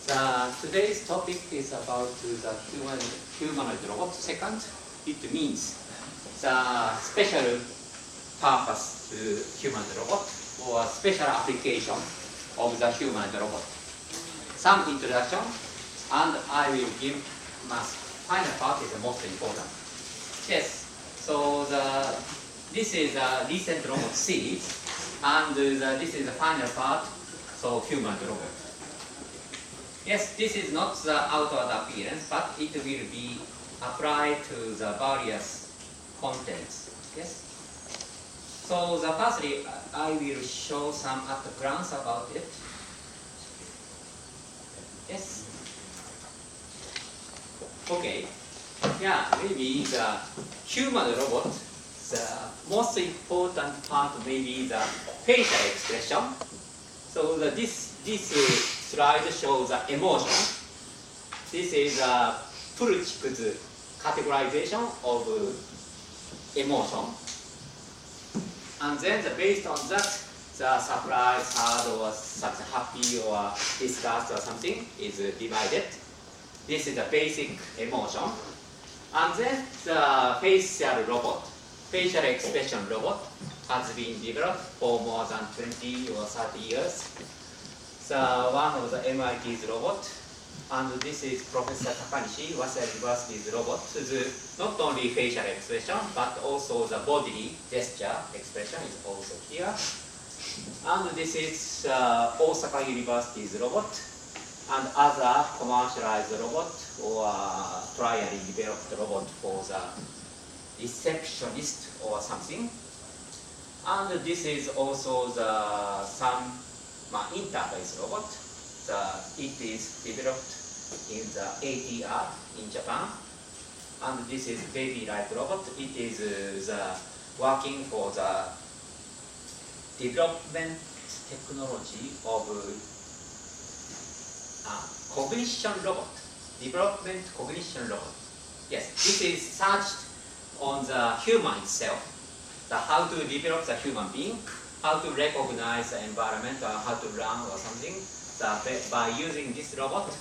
Today's topic is about the humanoid robot. Second, it means the special purpose humanoid robot or special application of the humanoid robot. Some introduction, and I will give my final part is the most important. Yes, so this is a recent robot series, and this is the final part, so humanoid robot. Yes, this is not the outward appearance, but it will be applied to the various contents. Yes. So firstly, I will show some at a glance about it. Yes. Okay. Yeah, maybe the human robot, the most important part may be the facial expression. So this slide shows the emotion. This is a Pulchik's categorization of emotion. And then based on that, the surprise, sad, or such happy, or disgust, or something is divided. This is the basic emotion. And then the facial robot, facial expression robot, has been developed for more than 20 or 30 years. One of the MIT's robot, and this is Professor Takafumi, Waseda University's robot. Not only facial expression, but also the bodily gesture expression is also here. And this is Osaka University's robot, and other commercialized robot or trially developed robot for the receptionist or something. And this is also some interface robot. It is developed in the ATR in Japan. And this is baby-like robot. It is working for the development technology of cognition robot. Development cognition robot. Yes, this is searched on the human itself. How to develop the human being, how to recognize the environment, or how to run or something. By using this robot,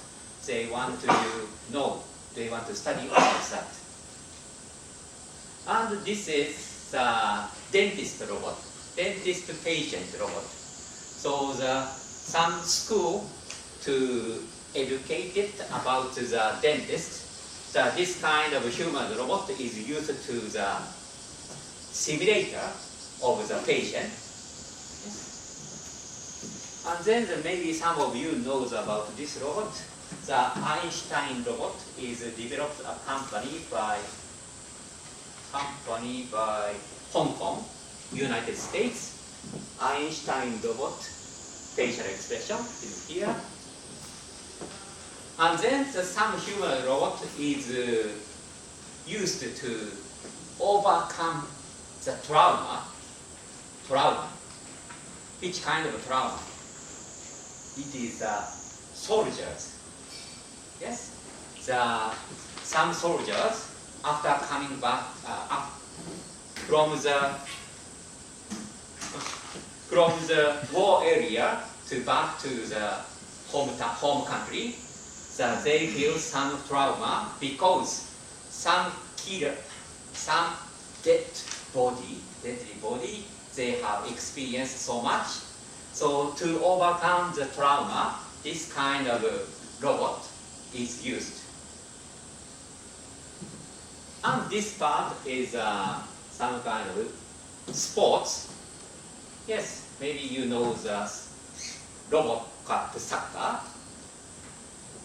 they want to know, they want to study all of that. And this is the dentist robot, dentist patient robot. So some school to educate it about the dentist. This kind of human robot is used to the simulator of the patient. Yes. And then maybe some of you knows about this robot. The Einstein robot is developed a company by Hong Kong, United States. Einstein robot facial expression is here. And then some human robot is used to overcome the trauma. Which kind of trauma? It is soldiers. Yes, some soldiers after coming back from the war area back to the home country, they feel some trauma because some killer, some deadly body, they have experienced so much. So to overcome the trauma, this kind of robot is used. And this part is some kind of sports. Yes, maybe you know the robot cut soccer.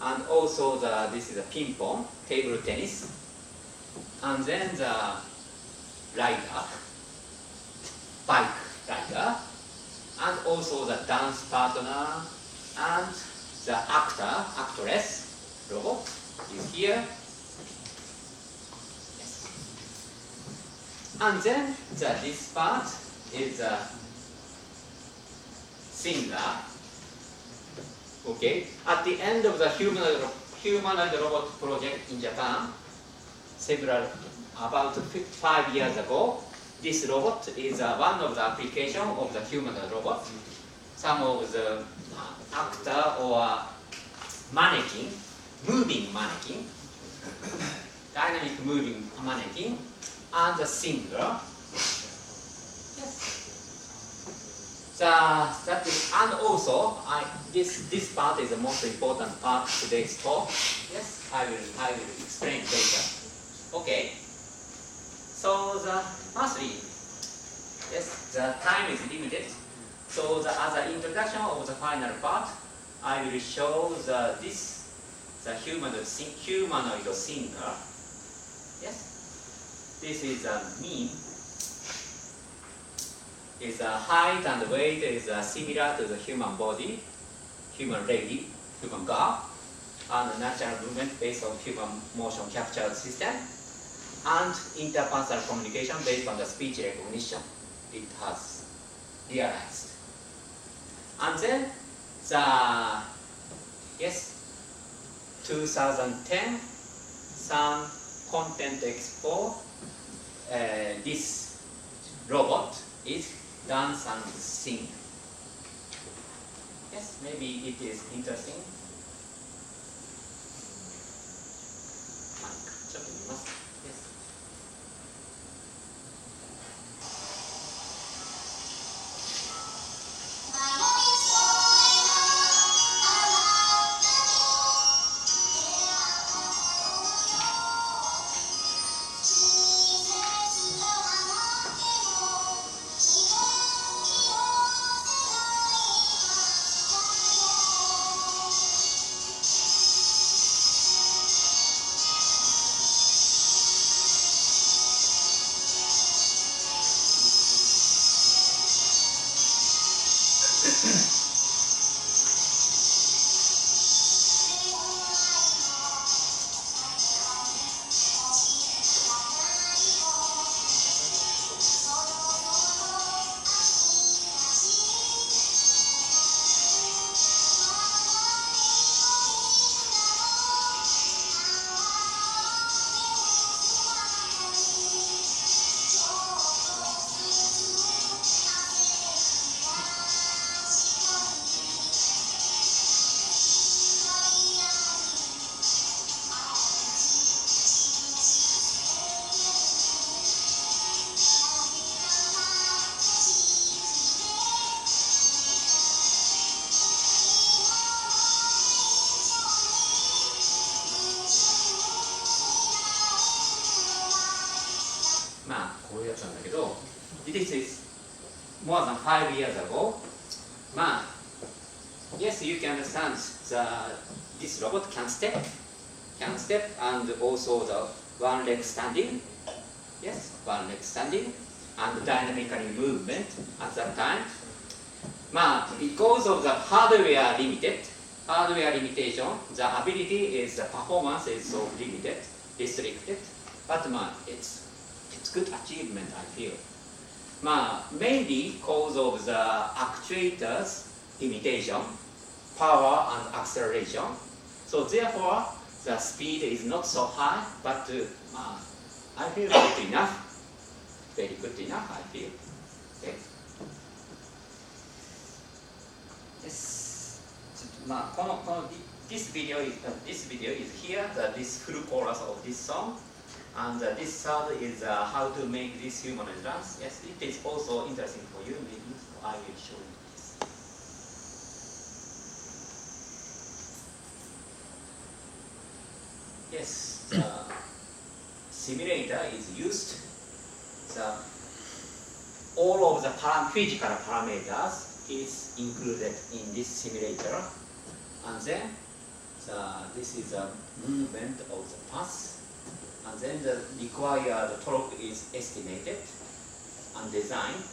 And also this is a ping pong, table tennis. And then the rider, bike rider, and also the dance partner, and the actress robot is here. Yes. And then this part is a singer. Okay. At the end of the humanoid robot project in Japan, about 5 years ago, this robot is one of the applications of the humanoid robot. Some of the actor or mannequin, moving mannequin, dynamic moving mannequin, and the singer. That is, and also this part is the most important part of today's talk. Yes, I will explain later. Okay. So the firstly, yes, the time is limited. So as an introduction of the final part, I will show the humanoid singer. Yes, this is a mean. Is height and weight is similar to the human body, human lady, human girl, and natural movement based on human motion capture system, and interpersonal communication based on the speech recognition. It has realized. And then the 2010 some content expo. This robot is dance and sing. Yes, maybe it is interesting. ちょっと見ます。Yes. This is more than 5 years ago. Yes, you can understand this robot can step, and also the one leg standing. Yes, one leg standing, and dynamically movement at that time. Because of the hardware limitation, the ability is the performance is so limited, restricted. But it's good achievement, I feel. Mainly because of the actuators limitation, power and acceleration. So therefore, the speed is not so high, but I feel good enough. Very good enough, I feel. Okay. Yes. This video is here. This full chorus of this song. And this third is how to make this humanoid dance. Yes, it is also interesting for you. Maybe I will show you this. Yes, the simulator is used. All of the physical parameters is included in this simulator. And then this is a movement of the path. And then the required torque is estimated and designed.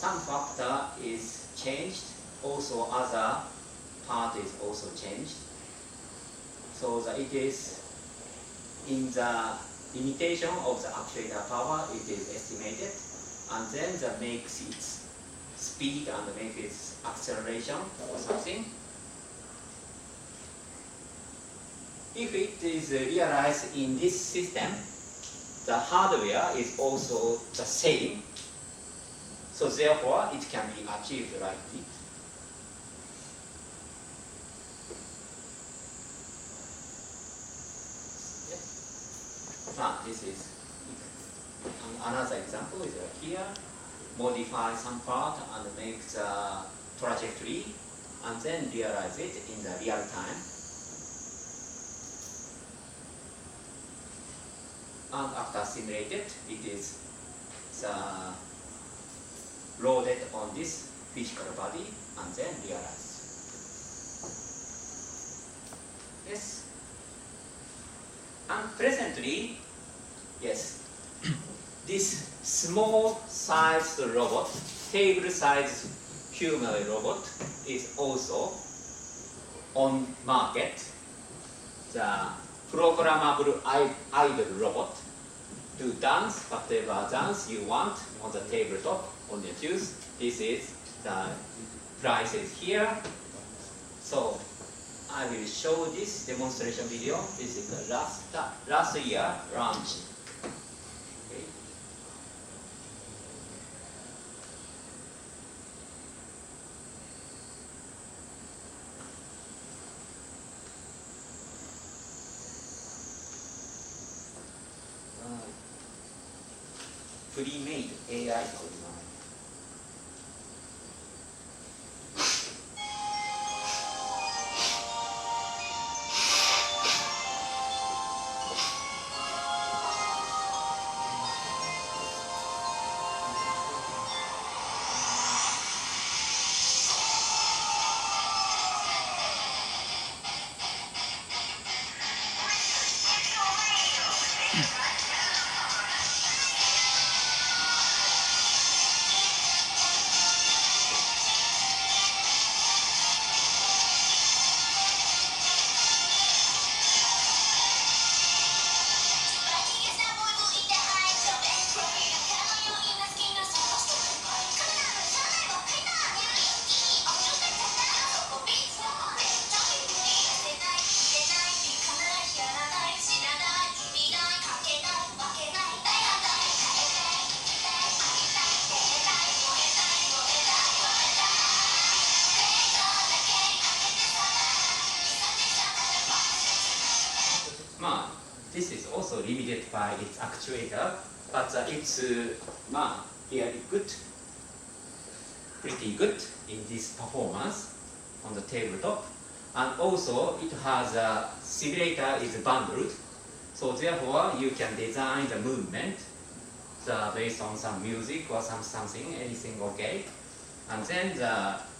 Some factor is changed, also other part is also changed. So that it is in the limitation of the actuator power, it is estimated, and then that makes its speed and makes its acceleration or something. If it is realized in this system, the hardware is also the same. So therefore, it can be achieved like this. this is another example is here. Modify some part and make the trajectory and then realize it in the real time. And after simulated, it is loaded on this physical body and then realized. Yes. And presently, yes, this small sized robot, table sized humanoid robot is also on market. The programmable idle robot to dance whatever dance you want on the tabletop on your choose. This is the prices here. So I will show this demonstration video. This is the last year launch. Okay. Pre-made AI という名前。This is also limited by its actuator, but it's really good, pretty good in this performance on the tabletop. And also it has a simulator is bundled, so therefore you can design the movement based on some music or something, anything okay. And then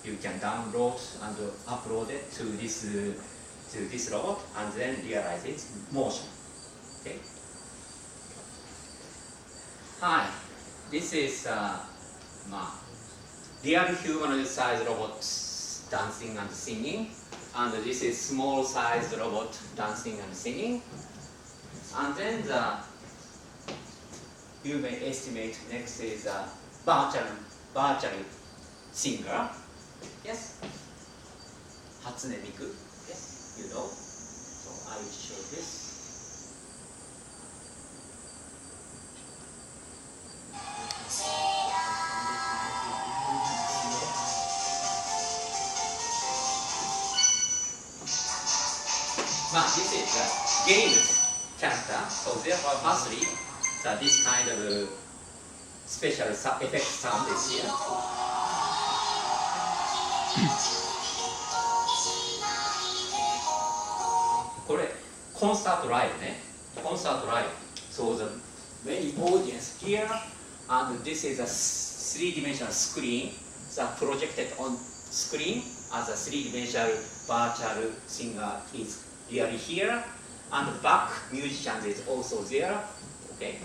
you can download and upload it to this robot and then realize its motion. Okay. Hi, this is real humanoid sized robots dancing and singing, and this is small sized robot dancing and singing. And then you may estimate next is a virtual singer. Yes. Hatsune Miku. Yes, you know. So I will show this. This is a game character, so therefore firstly, this kind of special effect sound is here. これコンサートライブね。コンサートライブ。So the many audience here, and this is a three-dimensional screen that projected on screen as a three-dimensional virtual singer is really here, and the back musician is also there. Okay.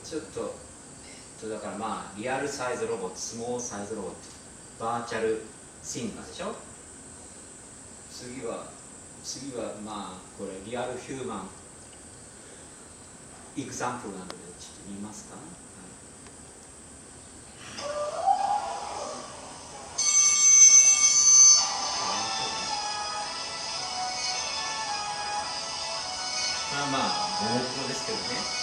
ちょっと、だからまあリアルサイズロボット、スモールサイズロボット、バーチャルシンガーでしょ。次はまあこれリアルヒューマンエグザンプルなのでちょっと見ますか。まあモノクロですけどね。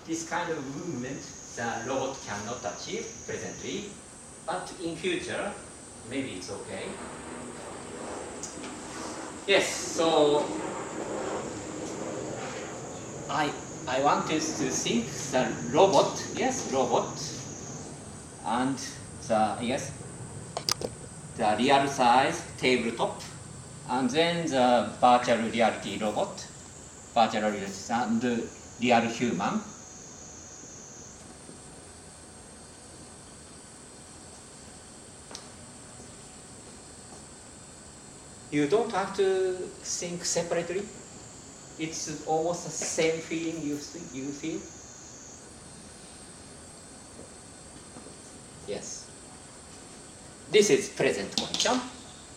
This kind of movement the robot cannot achieve presently, but in future, maybe it's okay. Yes, so I want us to think the robot, yes, robot, and the real size tabletop, and then the virtual reality robot, virtual reality and real human. You don't have to think separately. It's almost the same feeling you feel. Yes. This is present condition,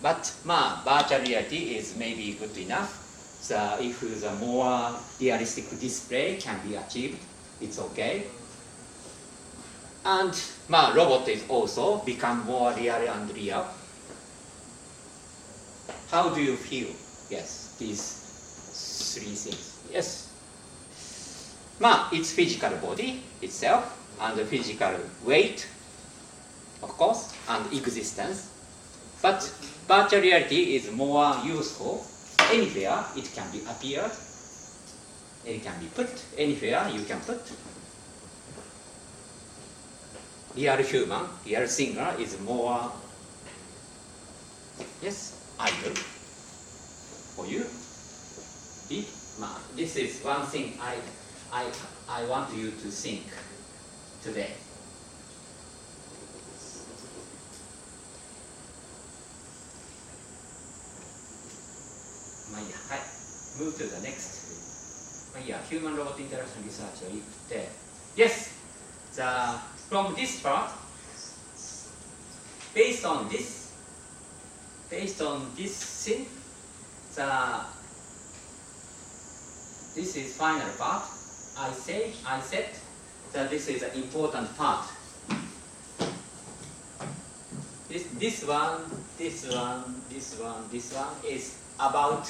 but virtual reality is maybe good enough. So if the more realistic display can be achieved, it's okay. And robot is also become more real and real. How do you feel? Yes, these three things. Yes. It's physical body itself and the physical weight, of course, and existence. But virtual reality is more useful. Anywhere it can be appeared, it can be put, anywhere you can put. Real human, real singer is more, yes, idle for you. This is one thing I want you to think today. Move to the next. Human robot interaction research を言って Yes, from this part, based on this thing, this is final part. I said that this is an important part. This one is about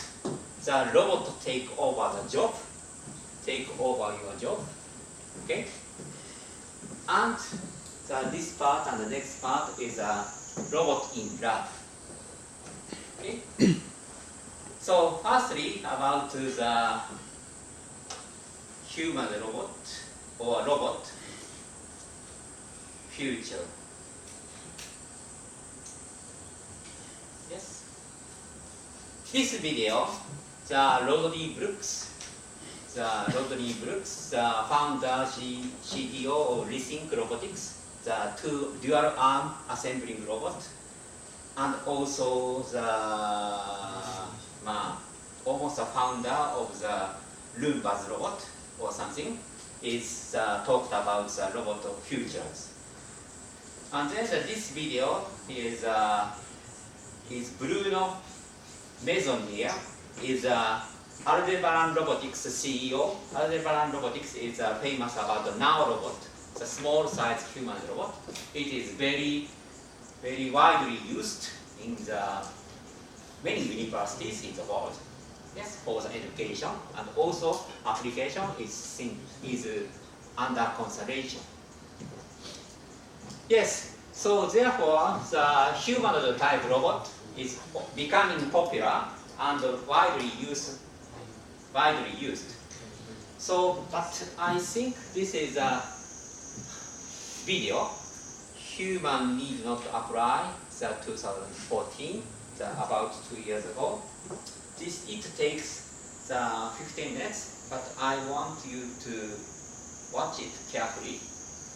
the robot take over your job. Okay? And this part and the next part is a robot in lab. Okay? So firstly, about the human robot or robot future. Yes. This video, Rodney Brooks, the founder, CTO of Rethink Robotics, the dual arm assembling robot, and also almost the founder of the Roomba's robot or something, is talked about the robot futures. And then this video is Bruno Maisonnier, is Aldebaran Robotics CEO. Aldebaran Robotics is famous about the nanorobot, the small size human robot. It is very, very widely used in the many universities in the world. Yes, for the education and also application is under consideration. Yes, so therefore the humanoid type robot is becoming popular and widely used. So, but I think this is a video. Human need not apply the 2014, about 2 years ago. It takes 15 minutes, but I want you to watch it carefully.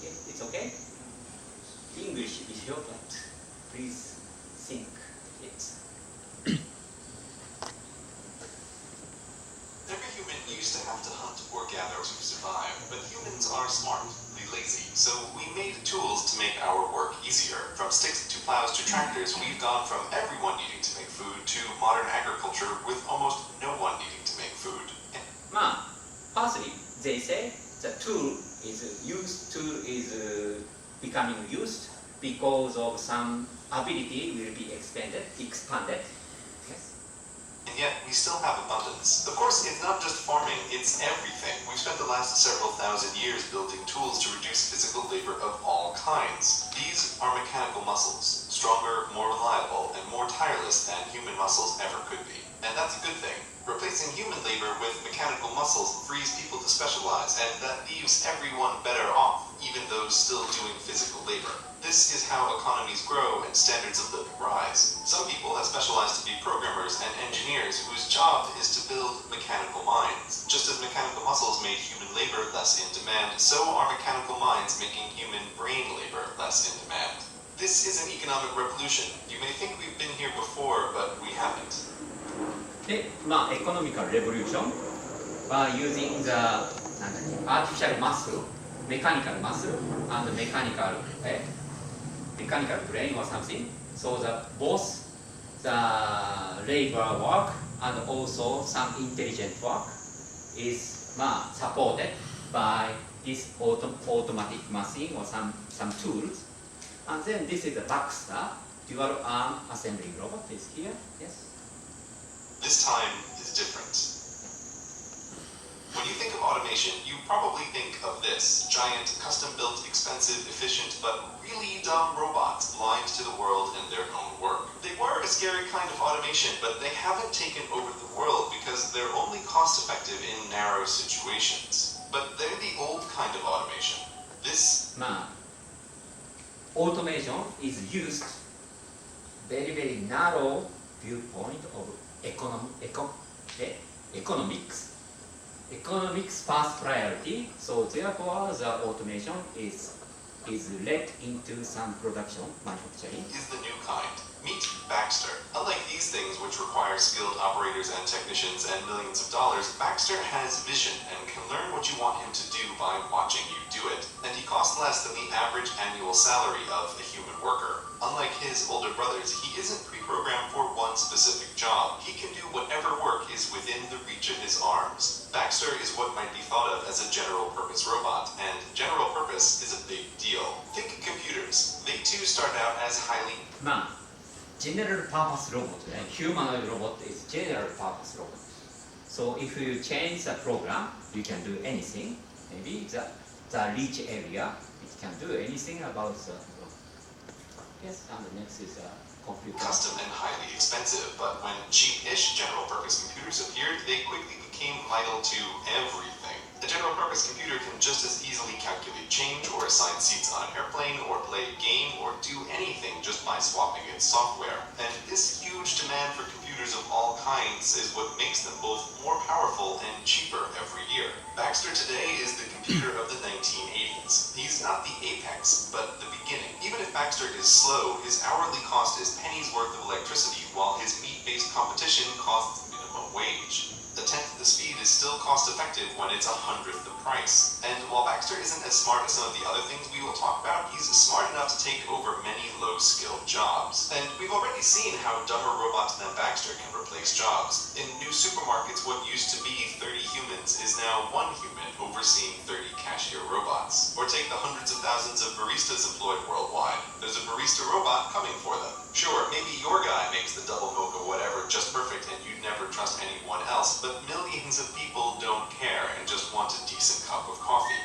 Yes, it's okay? English is short, but please think it. Every human used to have to hunt or gather to survive, but humans are smartly lazy, so we made tools to make our work easier. From sticks to plows to tractors, we've gone from everyone needing to make food to modern agriculture with almost no one needing to make food. Firstly, they say the tool is becoming used because of some ability will be expanded. And yet, we still have abundance. Of course, it's not just farming, it's everything. We've spent the last several thousand years building tools to reduce physical labor of all kinds. These are mechanical muscles, stronger, more reliable, and more tireless than human muscles ever could be. And that's a good thing. Replacing human labor with mechanical muscles frees people to specialize, and that leaves everyone better off, even those still doing physical labor. This is how economies grow and standards of living rise. Some people have specialized to be programmers and engineers whose job is to build mechanical minds. Just as mechanical muscles made human labor less in demand, so are mechanical minds making human brain labor less in demand. This is an economic revolution. You may think we've been here before, but we haven't. で、economical revolution by using the artificial muscle, mechanical muscle, and mechanical brain or something. So that both the labor work and also some intelligent work is supported by this automatic machine or some tools. And then this is the Baxter dual arm assembly robot is here. Yes. This time is different. When you think of automation, you probably think of this giant, custom-built, expensive, efficient, but really dumb robots blind to the world and their own work. They were a scary kind of automation, but they haven't taken over the world because they're only cost-effective in narrow situations. But they're the old kind of automation. This automation is used very, very narrow viewpoint of economics. Economics first priority, so therefore the automation is led into some production manufacturing. Is the new kind. Meet Baxter. Unlike these things which require skilled operators and technicians and millions of dollars, Baxter has vision and can learn what you want him to do by watching you do it. And he costs less than the average annual salary of a human worker. Unlike his older brothers, he isn't pre-programmed for one specific job. He can do whatever work is within the reach of his arms. Baxter is what might be thought of as a general-purpose robot, and general purpose is a big deal. Think computers. They too start out as highly... General purpose robot, humanoid robot is general purpose robot. So if you change the program, you can do anything. Maybe the reach area, it can do anything about the robot. Yes, and the next is a computer. Custom and highly expensive, but when cheap-ish general-purpose computers appeared, they quickly became vital to everything. A general-purpose computer can just as easily calculate change or assign seats on an airplane or play a game or do anything just by swapping its software. And this huge demand for computers of all kinds is what makes them both more powerful and cheaper every year. Baxter today is the computer of the 1980s. He's not the apex, but the beginning. Even if Baxter is slow, his hourly cost is pennies worth of electricity, while his meat-based competition costs minimum wage. The 10th the speed is still cost-effective when it's 100th the price. And while Baxter isn't as smart as some of the other things we will talk about, he's smart enough to take over many low-skilled jobs. And we've already seen how dumber robots than Baxter can replace jobs. In new supermarkets, what used to be 30 humans is now 1 human overseeing 30 cashier robots. Or take the hundreds of thousands of baristas employed worldwide. There's a barista robot coming for them. Sure, maybe your guy makes the double mocha whatever just perfect and you'd never trust anyone else, but millions of people don't care and just want a decent cup of coffee.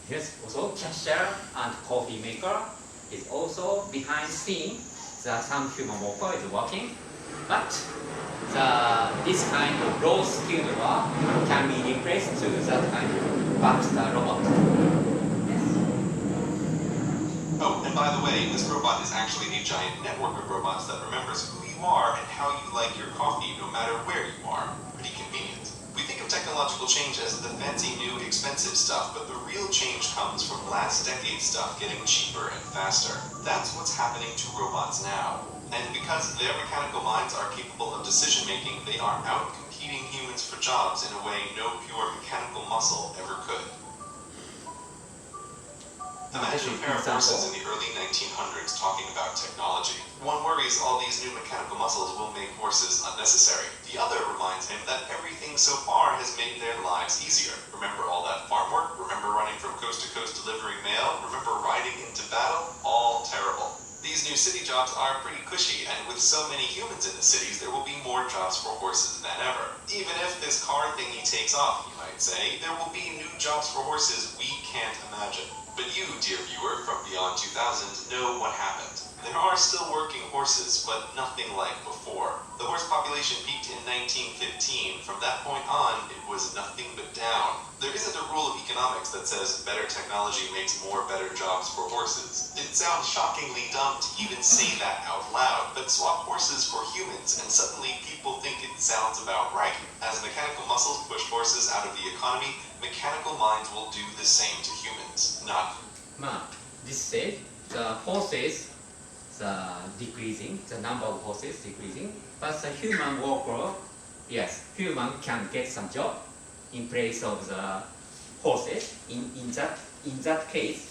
Yes, also cashier and coffee maker is also behind the scene. Some human worker is working, but this kind of low skilled work can be replaced to that kind of Baxter robot. Oh, and by the way, this robot is actually a giant network of robots that remembers who you are and how you like your coffee no matter where you are. Pretty convenient. We think of technological change as the fancy, new, expensive stuff, but the real change comes from last decade stuff getting cheaper and faster. That's what's happening to robots now. And because their mechanical minds are capable of decision-making, they are out-competing humans for jobs in a way no pure mechanical muscle ever could. Imagine a pair of horses in the early 1900s talking about technology. One worries all these new mechanical muscles will make horses unnecessary. The other reminds him that everything so far has made their lives easier. Remember all that farm work? Remember running from coast to coast delivering mail? Remember riding into battle? All terrible. These new city jobs are pretty cushy, and with so many humans in the cities, there will be more jobs for horses than ever. Even if this car thingy takes off, you might say, there will be new jobs for horses we can't imagine. But you, dear viewer, from beyond 2000, know what happened. There are still working horses, but nothing like before. The horse population peaked in 1915. From that point on, it was nothing but down. There isn't a rule of economics that says better technology makes more better jobs for horses. It sounds shockingly dumb to even say that out loud, but swap horses for humans and suddenly people think it sounds about right. As mechanical muscles push horses out of the economy, mechanical minds will do the same to humans. Not. This said, the horses decreasing, the number of horses decreasing, but the human worker, yes, human can get some job in place of the horses. In that case,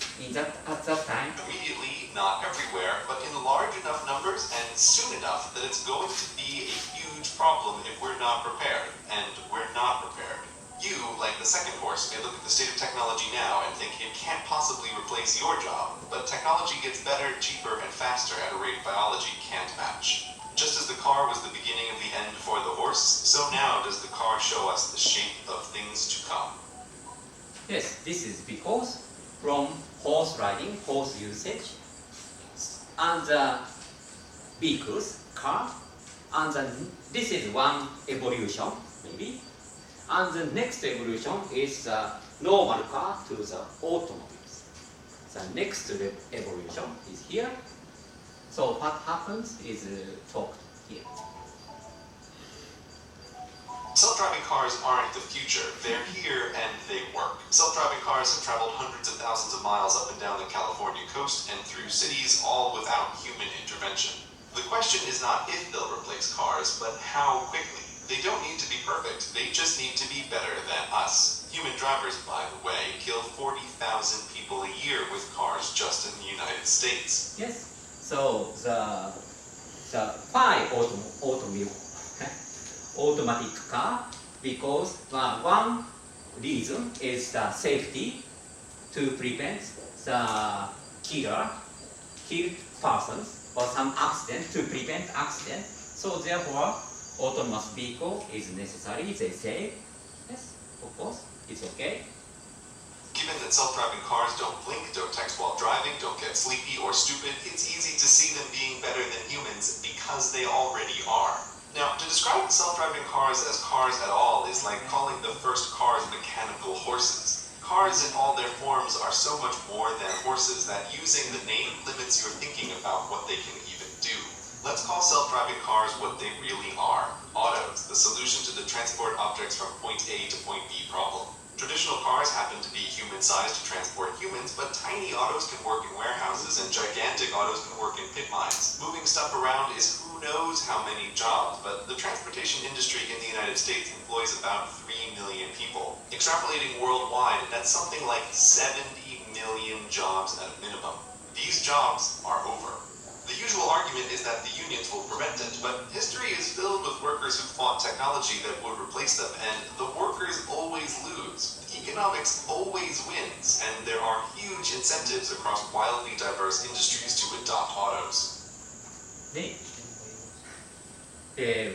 at that time. Immediately, not everywhere, but in large enough numbers and soon enough that it's going to be a huge problem if we're not prepared, and we're not prepared. You, like the second horse, may look at the state of technology now and think it can't possibly replace your job, but technology gets better, cheaper, and faster at a rate biology can't match. Just as the car was the beginning of the end for the horse, so now does the car show us the shape of things to come. Yes, this is because from horse riding, horse usage, and the vehicles, car, and this is one evolution, maybe. And the next evolution is the normal car to the automobiles. The next evolution is here. So what happens is talked here. Self-driving cars aren't the future. They're here and they work. Self-driving cars have traveled hundreds of thousands of miles up and down the California coast and through cities, all without human intervention. The question is not if they'll replace cars, but how quickly. They don't need to be perfect. They just need to be better than us. Human drivers, by the way, kill 40,000 people a year with cars just in the United States. Yes. So why automatic car? Because one reason is the safety to prevent the kill persons or some accident, to prevent accident. So therefore, autonomous vehicle is necessary, they say. Yes, of course, it's okay. Given that self-driving cars don't blink, don't text while driving, don't get sleepy or stupid, it's easy to see them being better than humans because they already are. Now, to describe self-driving cars as cars at all is like calling the first cars mechanical horses. Cars in all their forms are so much more than horses that using the name limits your thinking about what they can even do. Let's call self-driving cars what they really are. Autos, the solution to the transport objects from point A to point B problem. Traditional cars happen to be human-sized to transport humans, but tiny autos can work in warehouses and gigantic autos can work in pit mines. Moving stuff around is who knows how many jobs, but the transportation industry in the United States employs about 3 million people. Extrapolating worldwide, that's something like 70 million jobs at a minimum. These jobs are over. The usual argument is that the unions will prevent it, but history is filled with workers who fought technology that would replace them, and the workers always lose. Economics always wins, and there are huge incentives across wildly diverse industries to adopt autos.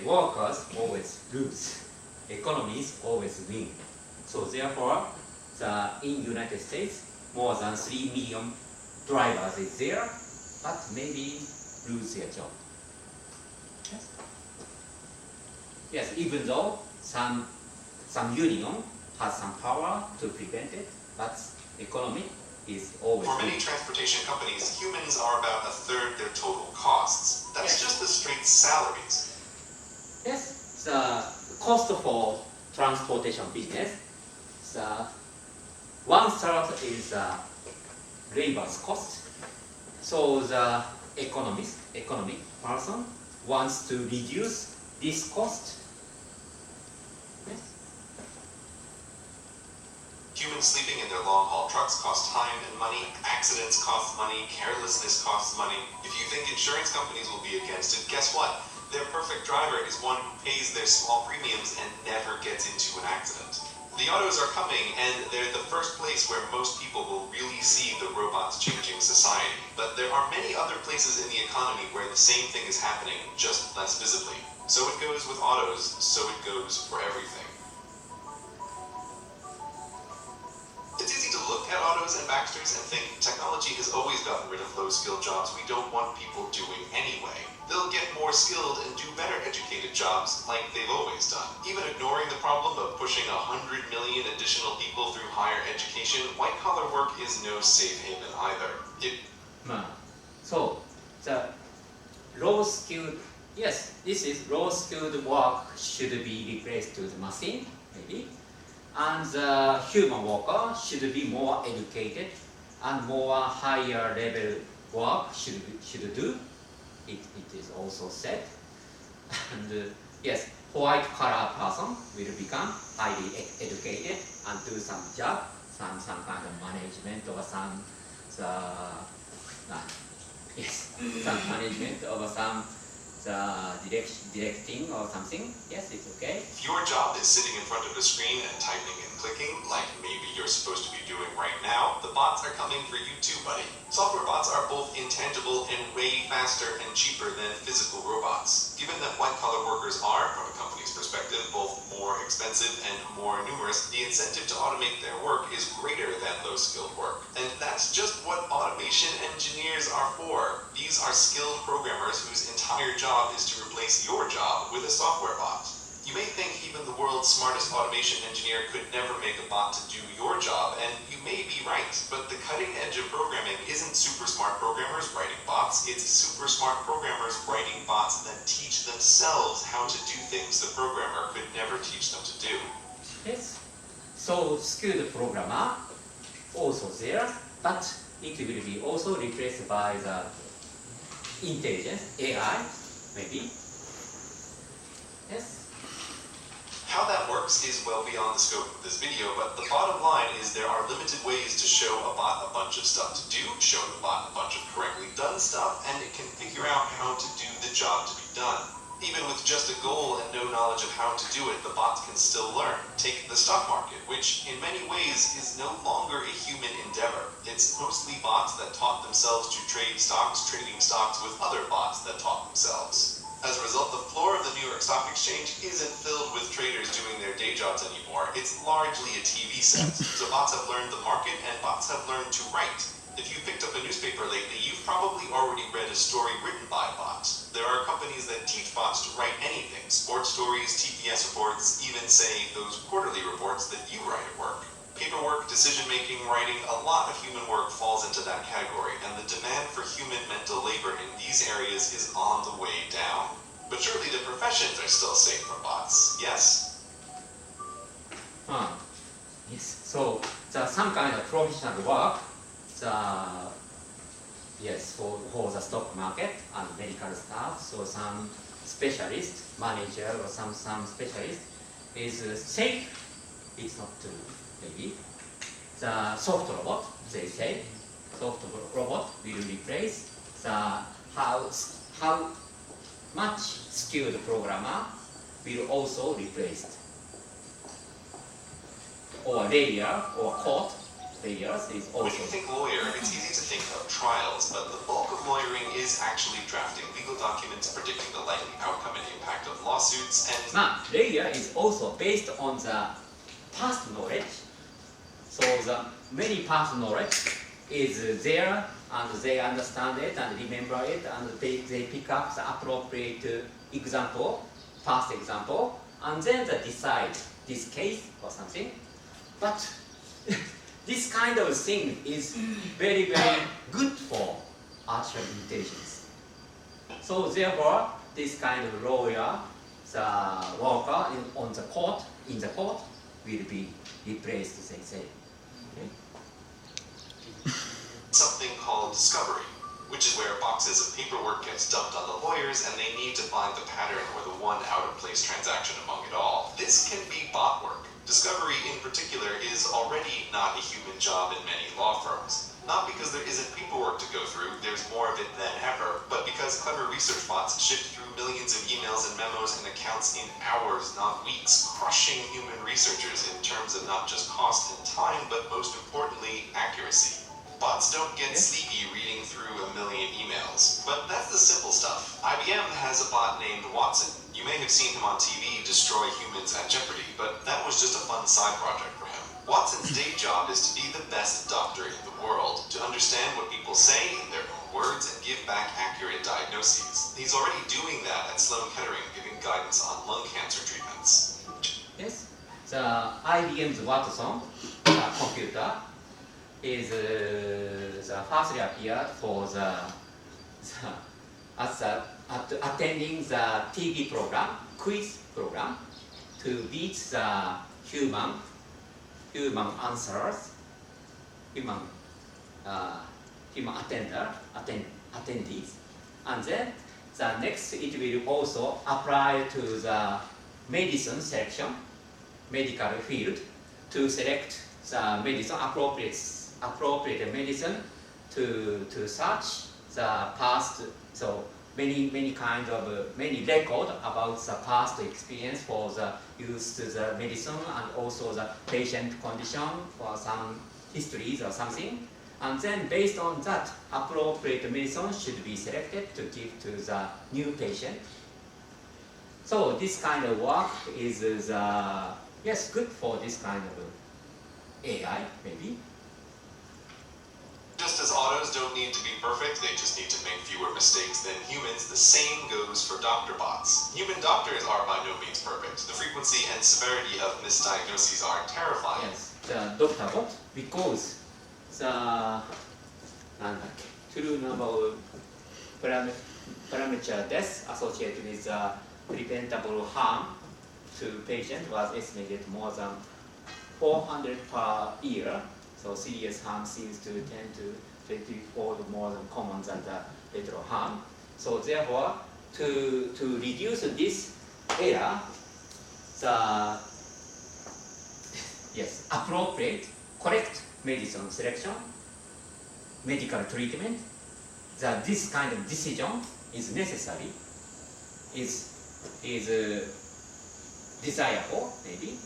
Workers always lose. Economies always win. So therefore, in United States, more than 3 million drivers is there, but maybe lose their job. Yes, even though some union has some power to prevent it, but economy is always. For many transportation companies, humans are about a third their total costs. That's just the straight salaries. Yes, the cost for transportation business, the 1/3 is labor's cost. So the economic person wants to reduce this cost. Yes. Humans sleeping in their long-haul trucks cost time and money, accidents cost money, carelessness costs money. If you think insurance companies will be against it, guess what? Their perfect driver is one who pays their small premiums and never gets into an accident. The autos are coming, and they're the first place where most people will really see the robots changing society. But there are many other places in the economy where the same thing is happening, just less visibly. So it goes with autos, so it goes for everything. It's easy to look at autos and Baxters and think technology has always gotten rid of low-skilled jobs we don't want people doing anyway. They'll get more skilled and do better educated jobs like they've always done. Even ignoring the problem of pushing 100 million additional people through higher education, white-collar work is no safe haven either. So, the low-skilled, yes, this is low-skilled work should be replaced to the machine, maybe. And the human worker should be more educated and more higher level work should do. It is also said. And yes, white collar person will become highly educated and do some job, some kind of management or some management or some directing or something. Yes, it's okay. If your job is sitting in front of a screen and typing and clicking, like maybe you're supposed to be doing right now, the bots are coming for you too, buddy. Software bots are both intangible and way faster and cheaper than physical robots. Given that white-collar workers are, from a company's perspective, both more expensive and more numerous, the incentive to automate their work is greater than low-skilled work. And that's just what automation engineers are for. These are skilled programmers whose entire job is to replace your job with a software bot. You may think even the world's smartest automation engineer could never make a bot to do your job, and you may be right, but the cutting edge of programming isn't super smart programmers writing bots, it's super smart programmers writing bots that teach themselves how to do things the programmer could never teach them to do. Yes. So skilled programmer also there, but it will be also replaced by the intelligence, AI, maybe. Yes. How that works is well beyond the scope of this video, but the bottom line is there are limited ways to show a bot a bunch of stuff to do, show the bot a bunch of correctly done stuff, and it can figure out how to do the job to be done. Even with just a goal and no knowledge of how to do it, the bot can still learn. Take the stock market, which in many ways is no longer a human endeavor. It's mostly bots that taught themselves to trade stocks, trading stocks with other bots that taught themselves. As a result, the floor of the New York Stock Exchange isn't filled with traders doing their day jobs anymore. It's largely a TV set. So bots have learned the market and bots have learned to write. If you picked up a newspaper lately, you've probably already read a story written by bots. There are companies that teach bots to write anything, sports stories, TPS reports, even say those quarterly reports that you write at work. Paperwork, decision-making, writing, a lot of human work falls into that category, and the demand for human mental labor in these areas is on the way down. But surely the professions are still safe from bots, yes? Yes. So some kind of professional work, yes, for the stock market and medical staff. So some specialist, manager or some specialist is safe. It's not true, maybe. The soft robot, they say, soft robot will replace the how much skilled programmer will also replaced. Or layer or court layers is also. When you think lawyer, it's easy to think of trials, but the bulk of lawyering is actually drafting legal documents, predicting the likely outcome and impact of lawsuits, and layer is also based on the past knowledge. So the many past knowledge is there, and they understand it and remember it, and they pick up the appropriate example, past example, and then they decide this case or something. But this kind of thing is very, very good for artificial intelligence. So therefore, this kind of lawyer, the worker on the court, in the court, will be replaced, they say. Okay? Something called discovery, which is where boxes of paperwork gets dumped on the lawyers and they need to find the pattern or the one out-of-place transaction among it all. This can be bot work. Discovery, in particular, is already not a human job in many law firms. Not because there isn't paperwork to go through, there's more of it than ever, but because clever research bots shift through millions of emails and memos and accounts in hours, not weeks, crushing human researchers in terms of not just cost and time, but most importantly, accuracy. Bots don't get sleepy reading through a million emails, but that's the simple stuff. IBM has a bot named Watson. You may have seen him on TV destroy humans at Jeopardy, but that was just a fun side project for him. Watson's day job is to be the best doctor in the world, to understand what people say in their own words and give back accurate diagnoses. He's already doing that at Sloan Kettering, giving guidance on lung cancer treatments. Yes, the IBM's Watson computer is the firstly appeared for attending the TV program, quiz program, to beat the human answers, human attendees, and then the next it will also apply to the medicine selection, medical field, to select the medicine appropriate medicine to search the past. So many record about the past experience for the use of the medicine and also the patient condition or some histories or something. And then based on that, appropriate medicine should be selected to give to the new patient. So this kind of work is good for this kind of AI, maybe. Just as autos don't need to be perfect, they just need to make fewer mistakes than humans, the same goes for doctor bots. Human doctors are by no means perfect. The frequency and severity of misdiagnoses are terrifying. Yes, the doctor bot, because the true number of premature deaths associated with the preventable harm to patient was estimated more than 400 per year. So serious harm seems to 10 to 20-fold more than common than the literal harm. So therefore, to reduce this error, the appropriate, correct medicine selection, medical treatment, this kind of decision is necessary, is desirable, maybe.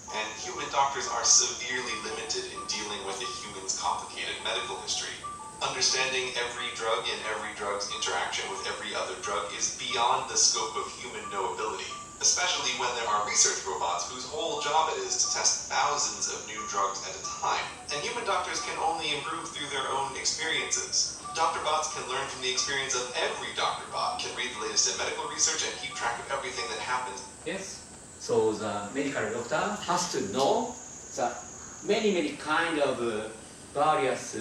And human doctors are severely limited in dealing with a human's complicated medical history. Understanding every drug and every drug's interaction with every other drug is beyond the scope of human knowability, especially when there are research robots whose whole job it is to test thousands of new drugs at a time. And human doctors can only improve through their own experiences. Doctor bots can learn from the experience of every doctor bot, can read the latest in medical research and keep track of everything that happens. Yes. So the medical doctor has to know the many kind of various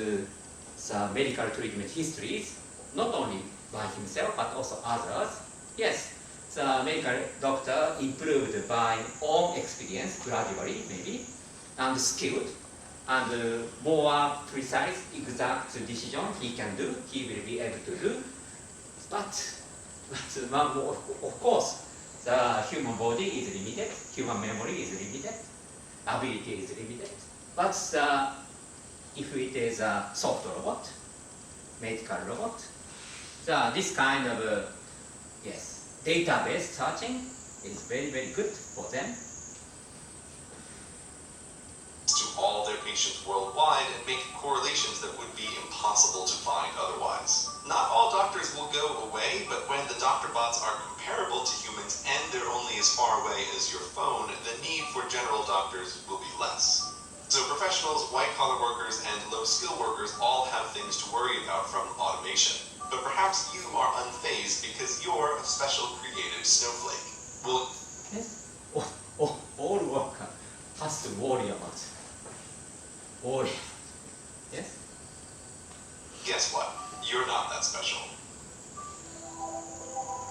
medical treatment histories, not only by himself but also others. Yes, the medical doctor improved by own experience gradually, maybe. and skilled and more precise, exact decision he can do, he will be able to do. But of course, the human body is limited, human memory is limited, ability is limited. But if it is a soft robot, medical robot, this kind of database searching is very, very good for them. To all their patients worldwide and make correlations that would be impossible to find otherwise. Not all doctors will go away, but when the doctor bots are comparable to humans and they're only as far away as your phone, the need for general doctors will be less. So professionals, white-collar workers, and low-skill workers all have things to worry about from automation. But perhaps you are unfazed because you're a special creative snowflake. Well, Yes, all worker has to worry about worry. Yes? guess what? You're not that special.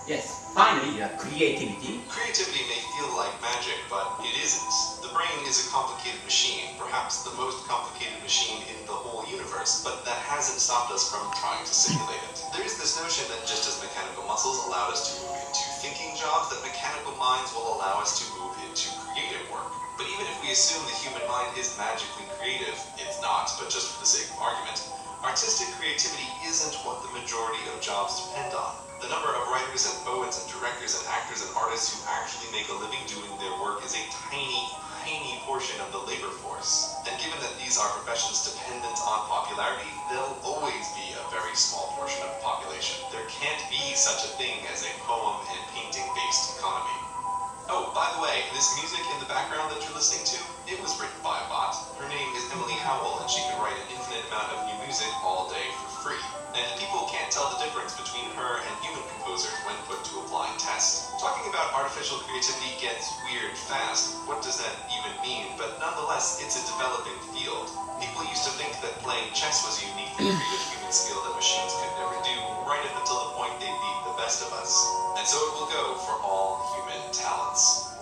Yes, finally, creativity. Creativity may feel like magic, but it isn't. The brain is a complicated machine, perhaps the most complicated machine in the whole universe, but that hasn't stopped us from trying to simulate it. There's this notion that just as mechanical muscles allowed us to move into thinking jobs, that mechanical minds will allow us to move into creative work. But even if we assume the human mind is magically creative, it's not, but just for the sake of argument, artistic creativity isn't what the majority of jobs depend on. The number of writers and poets and directors and actors and artists who actually make a living doing their work is a tiny, tiny portion of the labor force. And given that these are professions dependent on popularity, they'll always be a very small portion of the population. There can't be such a thing as a poem and painting-based economy. Oh, by the way, this music in the background that you're listening to, it was written by a bot. Her name is Emily Howell, and she can write an infinite amount of new music all day for free. And people can't tell the difference between her and human composers when put to a blind test. Talking about artificial creativity gets weird fast. What does that even mean? But nonetheless, it's a developing field. People used to think that playing chess was a uniquely creative human skill that machines could never do, right up until the point they beat the best of us. And so it will go for all human talents.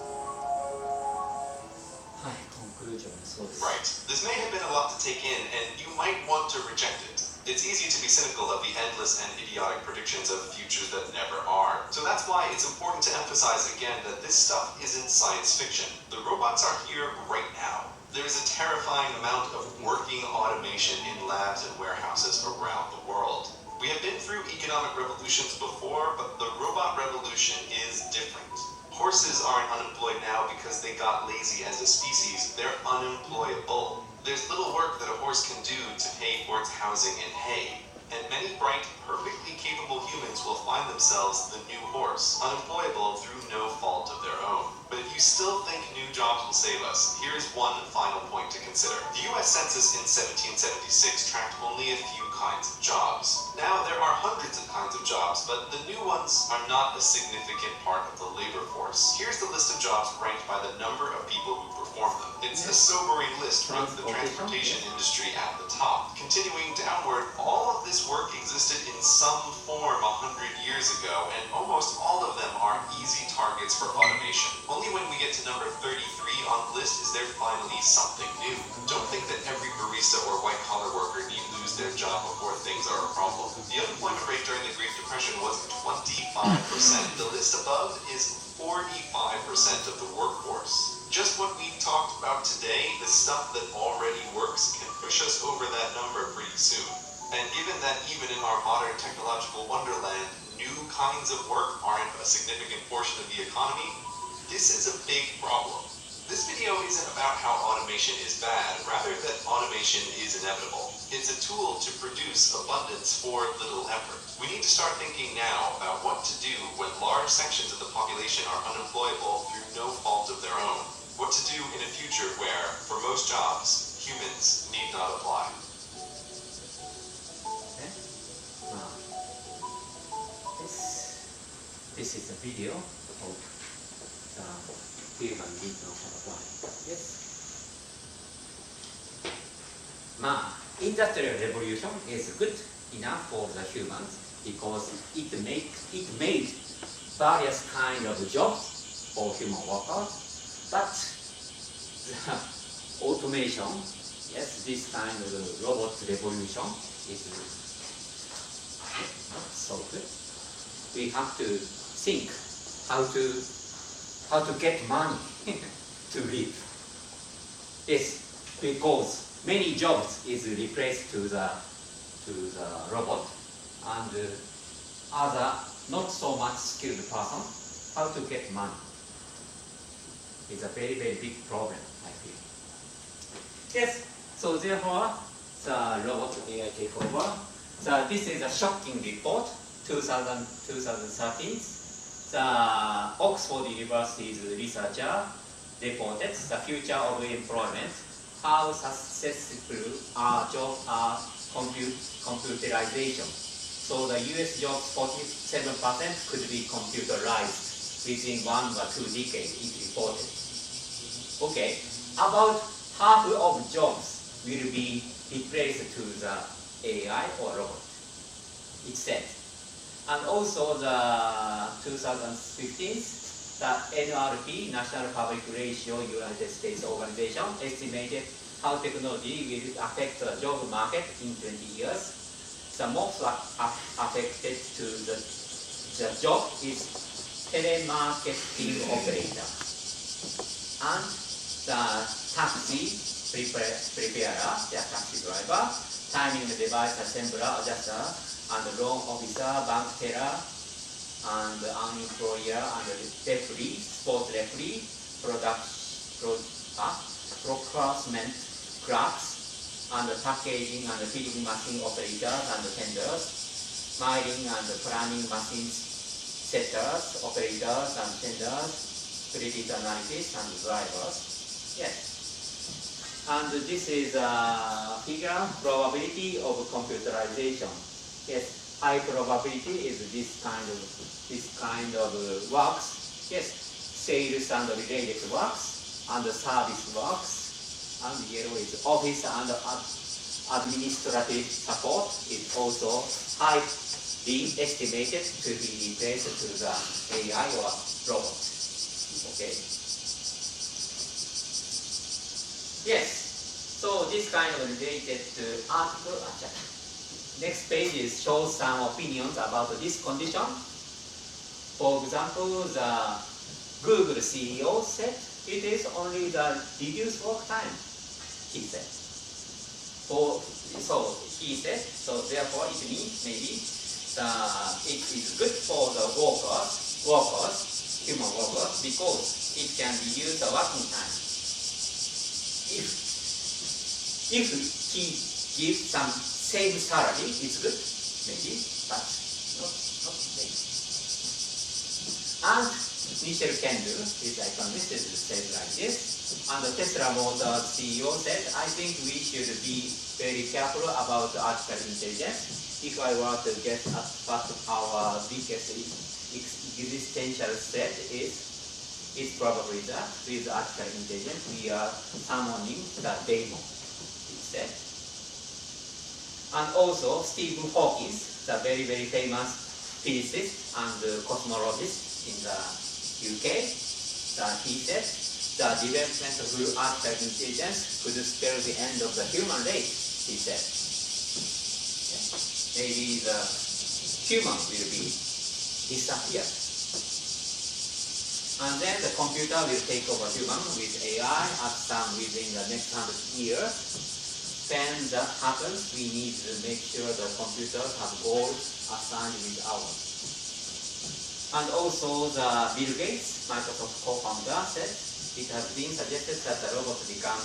Right. This may have been a lot to take in, and you might want to reject it. It's easy to be cynical of the endless and idiotic predictions of futures that never are. So that's why it's important to emphasize again that this stuff isn't science fiction. The robots are here right now. There's a terrifying amount of working automation in labs and warehouses around the world. We have been through economic revolutions before, but the robot revolution is different. Horses aren't unemployed now because they got lazy as a species. They're unemployable. There's little work that a horse can do to pay for its housing and hay. And many bright, perfectly capable humans will find themselves the new horse, unemployable through no fault of their own. But if you still think new jobs will save us, here's one final point to consider. The US Census in 1776 tracked only a few kinds of jobs. Now there are hundreds of kinds of jobs, but the new ones are not a significant part of the labor force. Here's the list of jobs ranked by the number of people who perform them. It's a sobering list with the transportation industry at the top. Continuing downward, all of this work existed in some form 100 years ago, and almost all of them are easy targets for automation. Only when we get to number 33 on the list is there finally something new. Don't think that every barista or white-collar worker need lose their job before things are a problem. The unemployment rate during the Great Depression was 25%. The list above is 45% of the workforce. Just what we talked about today, the stuff that already works, can push us over that number pretty soon. And given that even in our modern technological wonderland, new kinds of work aren't a significant portion of the economy, this is a big problem. This video isn't about how automation is bad, rather that automation is inevitable. It's a tool to produce abundance for little effort. We need to start thinking now about what to do when large sections of the population are unemployable through no fault of their own. What to do in a future where, for most jobs, humans need not apply. This is a video of the human need not apply. Yes. Industrial revolution is good enough for the humans because it made various kind of jobs for human workers, but automation, yes, this kind of robot revolution is not so good. We have to think how to get money to live. Yes, because many jobs is replaced to the robot, and other not so much skilled person, how to get money is a very, very big problem, I feel. Yes, so therefore, the robot AI takeover. So this is a shocking report, 2013. The Oxford University's researcher reported the future of employment, how successful our jobs are computerization. So the US jobs 47% could be computerized within 1 or 2 decades, it reported. Okay, about half of jobs will be replaced to the AI or robot, it said. And also the 2015, the NRP, National Public Radio United States Organization, estimated how technology will affect the job market in 20 years. The most affected to the job is telemarketing operator and the taxi preparer, the taxi driver, timing device assembler, adjuster, and loan officer, bank teller, and unemployed and referee, sports referee, procurement clerks, and packaging and filling machine operators and tenders, mining and planning machine setters, operators and tenders, credit analysis and drivers. Yes. And this is a figure, probability of computerization. Yes, high probability is this kind of works. Yes, sales and related works, and service works, and yellow is office and administrative support is also highly estimated to be replaced to the AI or robot. Okay. Yes, so this kind of related article. Next page shows some opinions about this condition. For example, the Google CEO said it is only the reduced work time, he said. So therefore it means maybe it is good for the workers, human workers, because it can reduce the working time. If he gives some same salary, it's good, maybe, but not maybe. And Michel Kendu, this economist, said like this. And the Tesla Motors CEO said, I think we should be very careful about artificial intelligence. If I were to guess at what our biggest existential threat is, it's probably that with artificial intelligence we are summoning the demon, he said. And also Stephen Hawking, the very, very famous physicist and cosmologist in the UK, he said the development of artificial intelligence could spell the end of the human race, he said. Yeah. Maybe the human will be disappeared. And then the computer will take over human with AI at some within the next 100 years. When that happens, we need to make sure the computers have goals assigned with ours. And also the Bill Gates, Microsoft co-founder, said it has been suggested that the robots become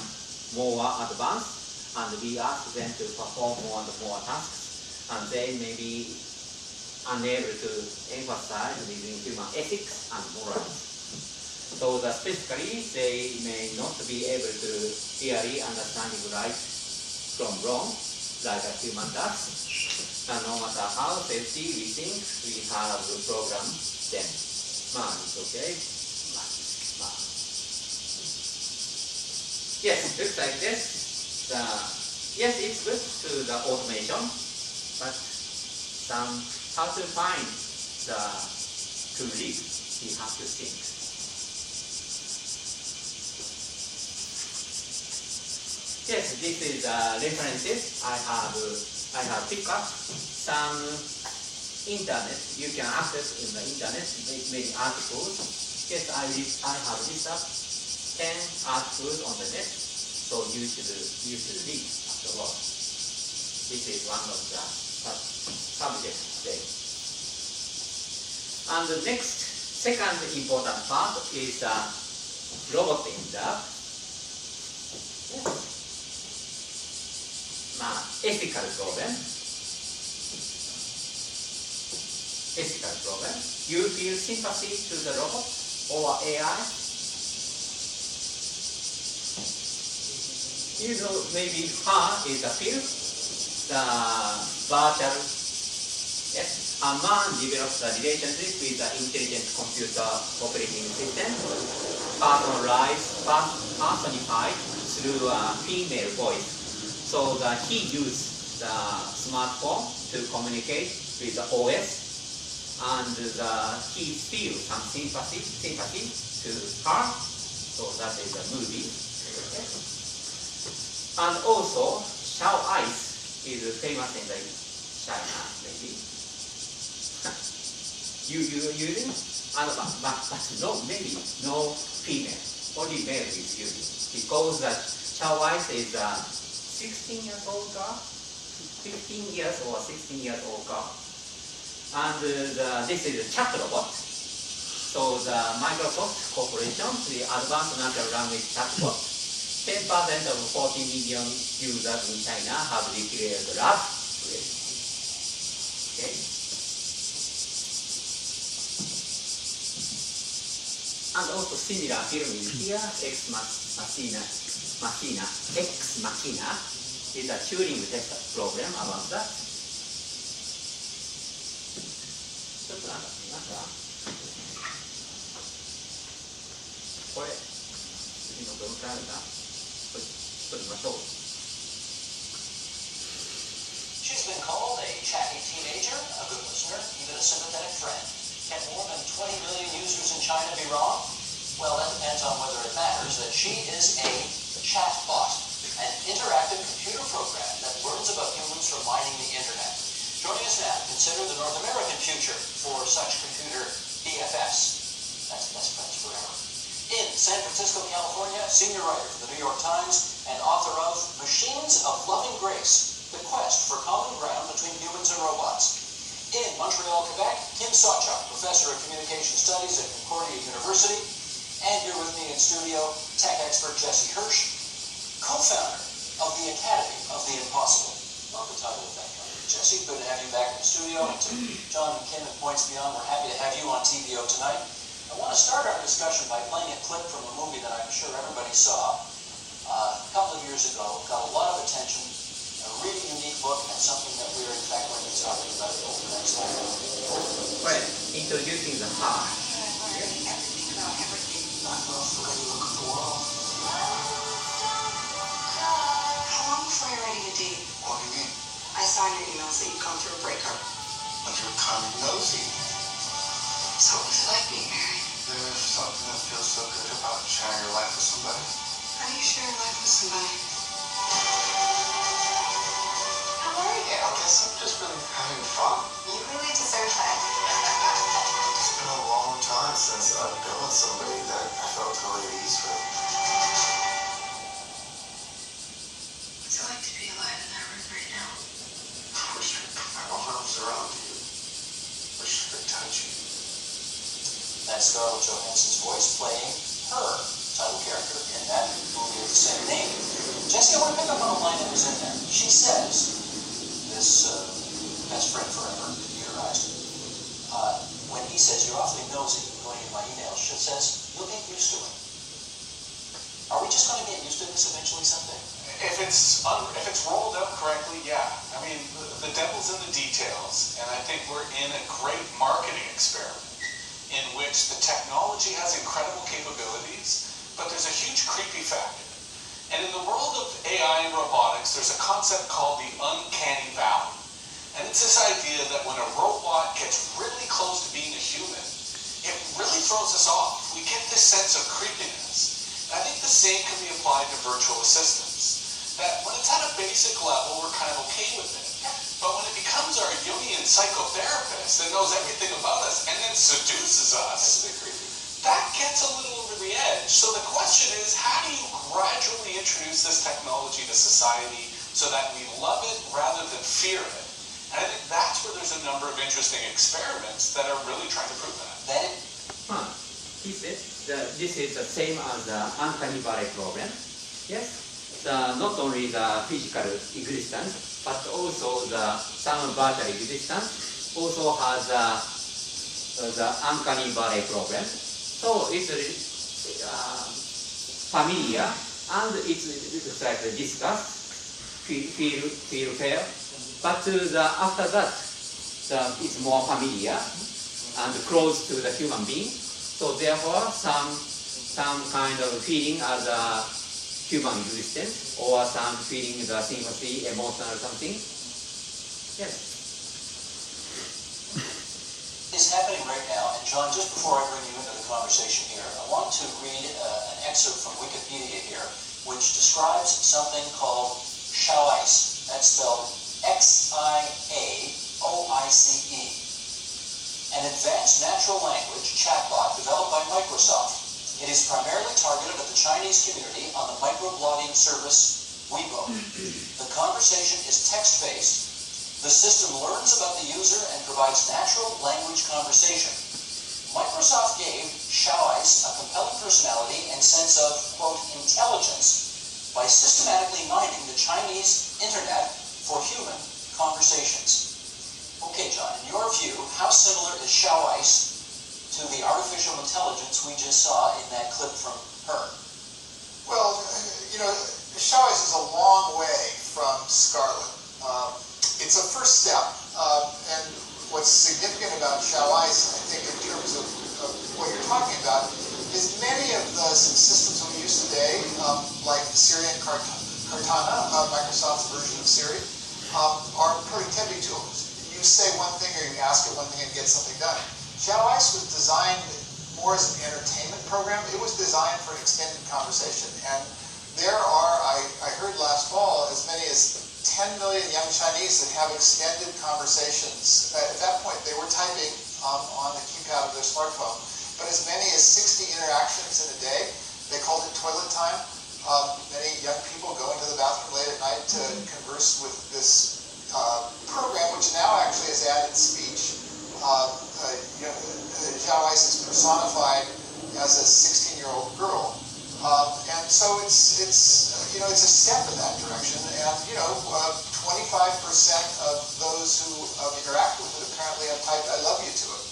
more advanced and we ask them to perform more and more tasks, and they may be unable to emphasize within human ethics and morals. So that specifically they may not be able to clearly understand right from wrong like a human does. And no matter how safety we think we have programmed them. It's okay. Yes, looks like this. Yes, it's good to the automation, but how to find the to live, we have to think. this is references. I have picked up some internet. You can access in the internet many articles. Yes, I have listed up 10 articles on the net. So you should read afterwards. This is one of the subjects today. And the next, second important part is robot in the ethical problem. Ethical problem. You feel sympathy to the robot or AI? You know, maybe her is a field, the virtual, yes, a man develops a relationship with the intelligent computer operating system, personified through a female voice. So he used the smartphone to communicate with the OS, and he feels some sympathy to her. So that is a movie. Yes. And also, Xiao Ice is famous in the China, maybe. you using? But no, maybe no female, only male is using. Because Xiao Ice is a 16 years old girl, 15 years or 16 years old girl. And this is a chat robot. So the Microsoft Corporation, the advanced natural language chatbot, 10% of 40 million users in China have declared love with. Okay. And also similar film in here, Ex Machina is a Turing test program about that. ちょっとなんか見ますか？これ、次のどのくらいあるか？撮りましょう。 She's been called a chatty teenager, a good listener, even a sympathetic friend. Can more than 20 million users in China be wrong? Well, that depends on whether it matters that she is a chatbot, an interactive computer program that learns about humans from mining the internet. Joining us now, consider the North American future for such computer BFFs. That's best friends forever. In San Francisco, California, senior writer for the New York Times and author of Machines of Loving Grace, The Quest for Common Ground Between Humans and Robots. In Montreal, Quebec, Kim Sawchuk, Professor of Communication Studies at Concordia University. And here with me in studio, tech expert Jesse Hirsch, co-founder of the Academy of the Impossible. Love the title of that company. Jesse, good to have you back in the studio. And to John and Kim at Points Beyond, we're happy to have you on TVO tonight. I want to start our discussion by playing a clip from a movie that I'm sure everybody saw a couple of years ago. Got a lot of attention, a really unique book, and something that we're in fact going to be talking about over the next hour. Right, introducing the heart. Everything about everything. I love the way you look at the world. How long before you're ready to date? What do you mean? I saw in your emails that you've gone through a breakup. But you're kind of nosy. So what was it like being married? There's something that feels so good about sharing your life with somebody. How do you share your life with somebody? How are you? I guess I'm just really having fun. You really deserve that. It's been a long time since I've been with somebody that I felt totally at ease with. What's it like to be alive in that room right now? I wish I could put my arms around you. Wish I could touch you. That's Scarlett Johansson's voice playing her title character in that movie of the same name. Jesse, I want to pick up on a line that was in there. She says, this best friend forever, computerized, when he says, you're awfully nosy going in my emails, she says, you'll get used to it. Are we just going to get used to this eventually someday? If it's rolled out correctly, yeah. I mean, the devil's in the details, and I think we're in a great marketing experiment in which the technology has incredible capabilities, but there's a huge creepy factor. And in the world of AI and robotics, there's a concept called the uncanny valley. And it's this idea that when a robot gets really close to being a human, it really throws us off. We get this sense of creepiness. And I think the same can be applied to virtual assistants. that when it's at a basic level, we're kind of okay with it. But when it becomes our Jungian psychotherapist that knows everything about us and then seduces us, that gets a little over the edge. So the question is, how do you gradually introduce this technology to society so that we love it rather than fear it? And I think that's where there's a number of interesting experiments that are really trying to prove that. Then He said this is the same as the uncanny valley problem. Yes, not only the physical existence, but also some virtual existence also has the uncanny valley problem. So it's familiar and it's like discussed, feel fair. But after that, it's more familiar and close to the human being. So therefore, some kind of feeling as a human existence or some feeling the sympathy, emotion or something. Yes. is happening right now, and John, just before I bring you into the conversation here, I want to read an excerpt from Wikipedia here, which describes something called Xiaoice. That's spelled X-I-A-O-I-C-E. An advanced natural language chatbot developed by Microsoft. It is primarily targeted at the Chinese community on the microblogging service Weibo. The conversation is text-based. The system learns about the user and provides natural language conversation. Microsoft gave Xiaoice a compelling personality and sense of, quote, intelligence by systematically mining the Chinese internet for human conversations. Okay, John, in your view, how similar is Xiaoice to the artificial intelligence we just saw in that clip from her? Well, Xiaoice is a long way from Scarlet. It's a first step, and what's significant about Xiaoice, I think, in terms of what you're talking about, is many of the systems we use today, like Siri and Cortana, Microsoft's version of Siri, are productivity tools. You say one thing or you ask it one thing and get something done. Xiaoice was designed more as an entertainment program. It was designed for an extended conversation. And there are, I heard last fall, as many as 10 million young Chinese that have extended conversations. At that point, they were typing on the keypad of their smartphone. But as many as 60 interactions in a day. They called it toilet time. Many young people go into the bathroom late at night to converse with this program, which now actually has added speech. Xiaoice is personified as a 16-year-old girl, and so it's a step in that direction. And 25% of those who interact with it apparently have typed "I love you" to it.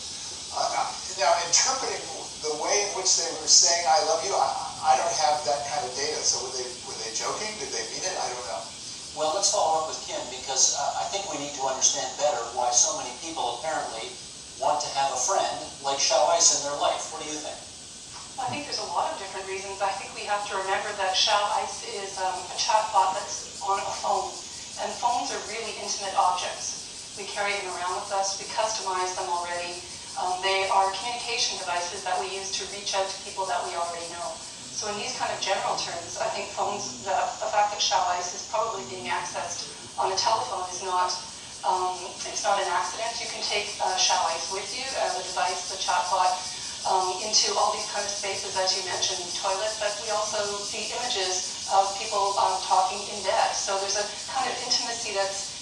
Now, interpreting the way in which they were saying "I love you," I don't have that kind of data. So were they joking? Did they mean it? I don't know. Well, let's follow up with Kim, because I think we need to understand better why so many people apparently want to have a friend like Xiaoice in their life. What do you think? I think there's a lot of different reasons. I think we have to remember that Xiaoice is a chatbot that's on a phone, and phones are really intimate objects. We carry them around with us. We customize them already. They are communication devices that we use to reach out to people that we already know. So in these kind of general terms, I think phones, the fact that Xiaoice is probably being accessed on a telephone is not, it's not an accident. You can take Xiaoice with you, the device, the chatbot, into all these kind of spaces, as you mentioned, toilet, but we also see images of people talking in bed. So there's a kind of intimacy that's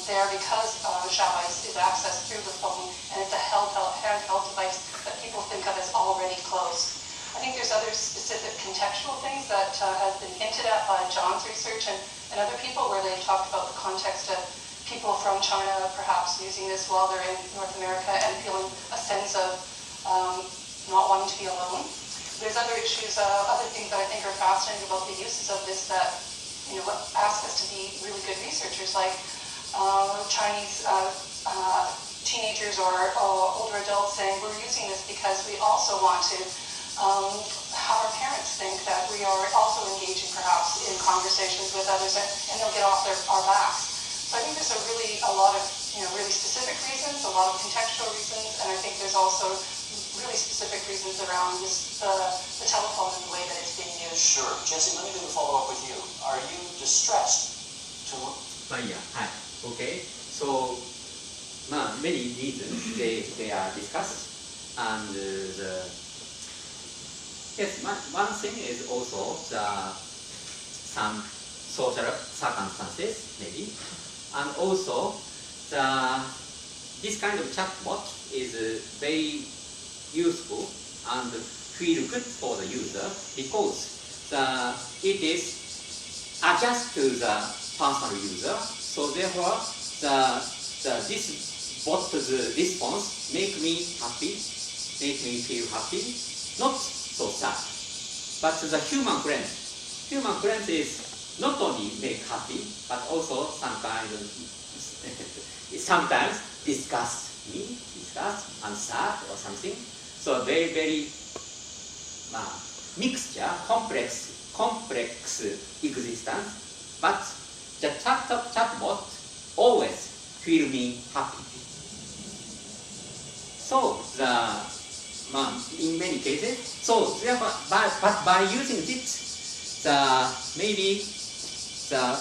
there because Xiaoice is accessed through the phone, and it's a handheld device that people think of as already close. I think there's other specific contextual things that have been hinted at by John's research and other people, where they've talked about the context of people from China perhaps using this while they're in North America and feeling a sense of not wanting to be alone. There's other issues, other things that I think are fascinating about the uses of this that ask us to be really good researchers, like Chinese teenagers or older adults saying we're using this because we also want to have our parents think that we are also engaging perhaps in conversations with others, and they'll get off our backs. So I think there's a lot of really specific reasons, a lot of contextual reasons, and I think there's also really specific reasons around the telephone and the way that it's being used. Sure. Jesse, let me do the follow-up with you. Are you distressed to... Okay. So, many reasons they are discussed, and yes, one thing is also some social circumstances maybe, and also this kind of chatbot is very useful and feel good for the user because it is adjust to the personal user. So therefore, this bot's response make me happy, make me feel happy, not so sad. But the human friend is not only make happy, but also some kind of sometimes disgust and sad or something. So very, very mixture, complex existence, but the chatbot always feel me happy. So in many cases, so therefore, but by using this, maybe the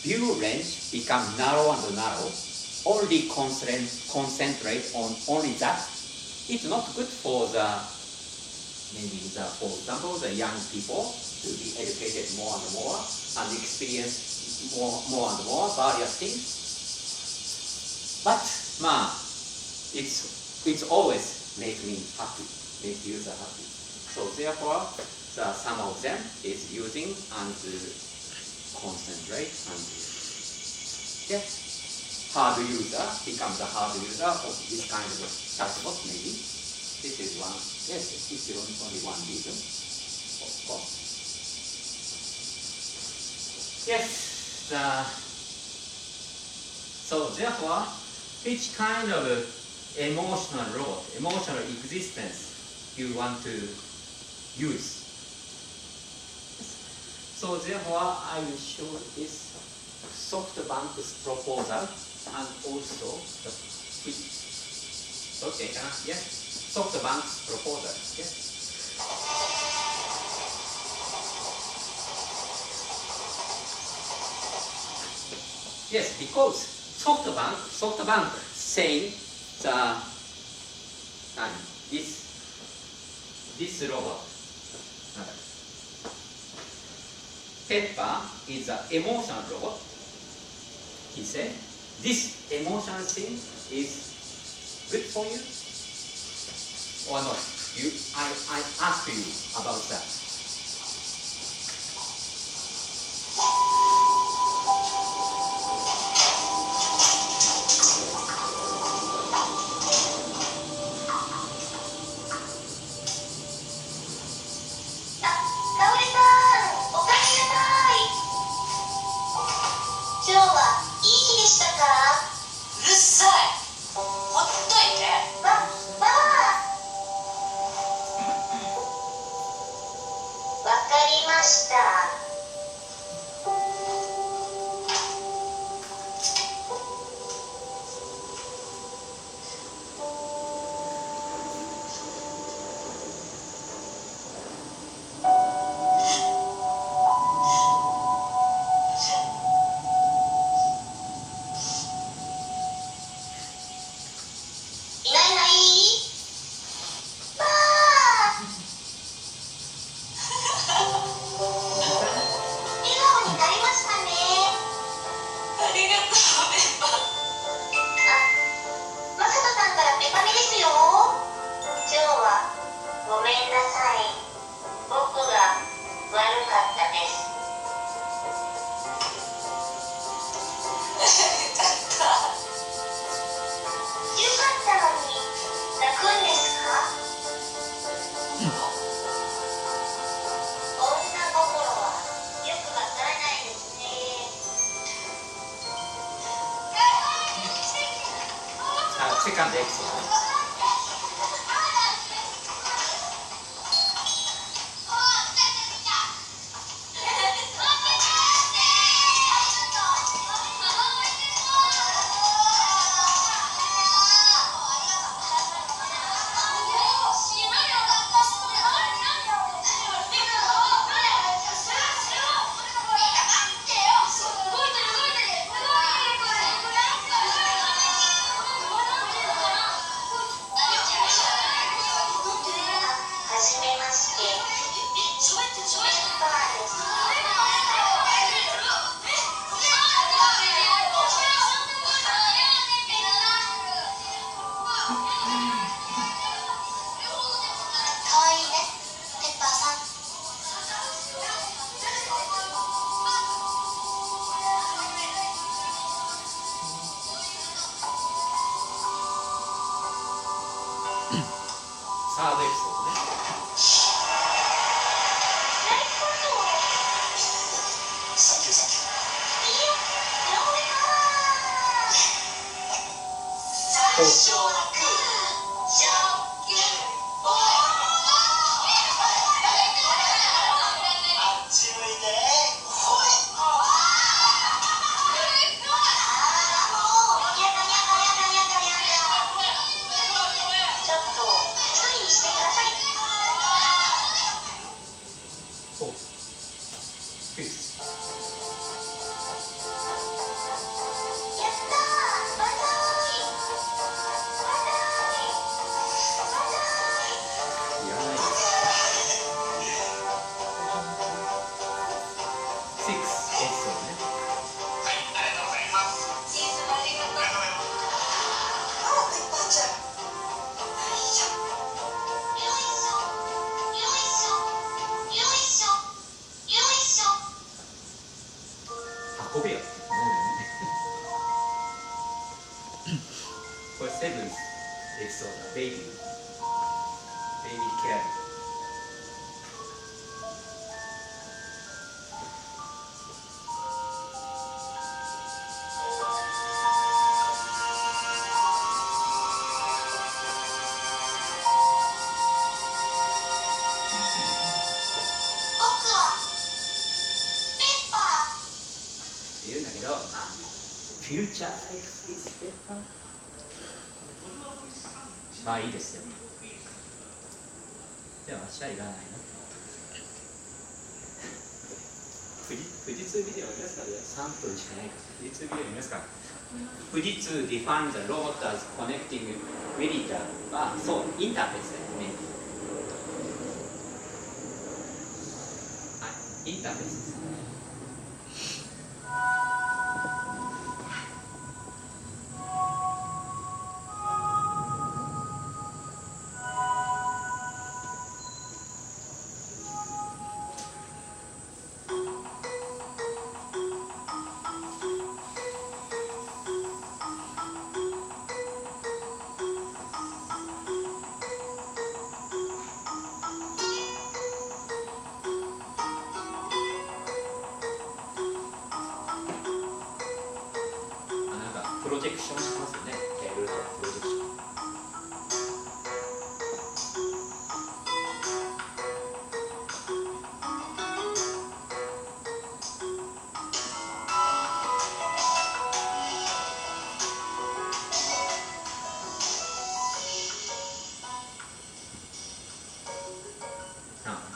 view range become narrow and narrow. Only concentrate on only that. It's not good for for example, the young people to be educated more and more and experience more and more various things. But it's always make me happy, make user happy. So therefore, some of them is using and concentrate and hard user becomes a hard user of this kind of chatbot maybe. This is one, this is only one reason, of course. Yes, so therefore, which kind of emotional robot, emotional existence you want to use? So therefore, I will show this SoftBank's proposal and also the SoftBank's proposal. Yes, because SoftBank saying this robot. Pepper is an emotional robot. He said, this emotional thing is good for you or not? I ask you about that. Second episode. サードエピソードね。運べよって思うよね。これセブンスエピソード、ベイビーケアリー。言うんだけど、フューチャーエクスペッパー。まあいいですよ。でも私はいらないな。富士通ビデオ見ますかね。3分しかないから。富士通ビデオ見ますか。富士通 define the robot as connecting meter。あ、そう、インターフェースだよね。はい、インターフェースです。プロジェクションしますよね。いろいろプロジェクション。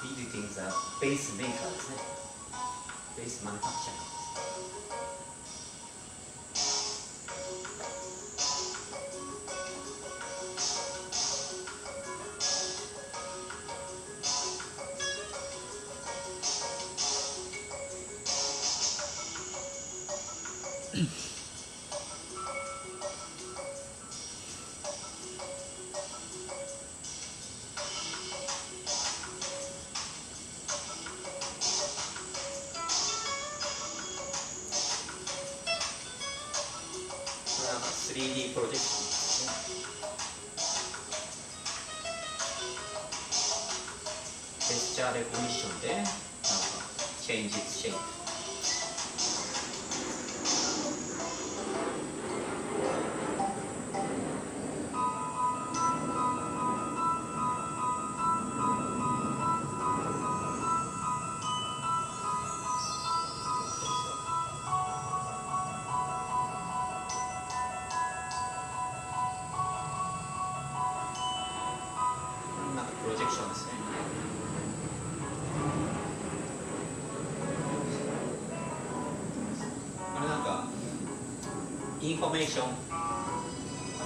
Visiting the base maker ですね。ベースマニファクチャー。3D プロジェクションですね。ジェスチャーレコニッションでなんかチェンジシェイプ。プロジェクションですね。これなんかインフォメーションエ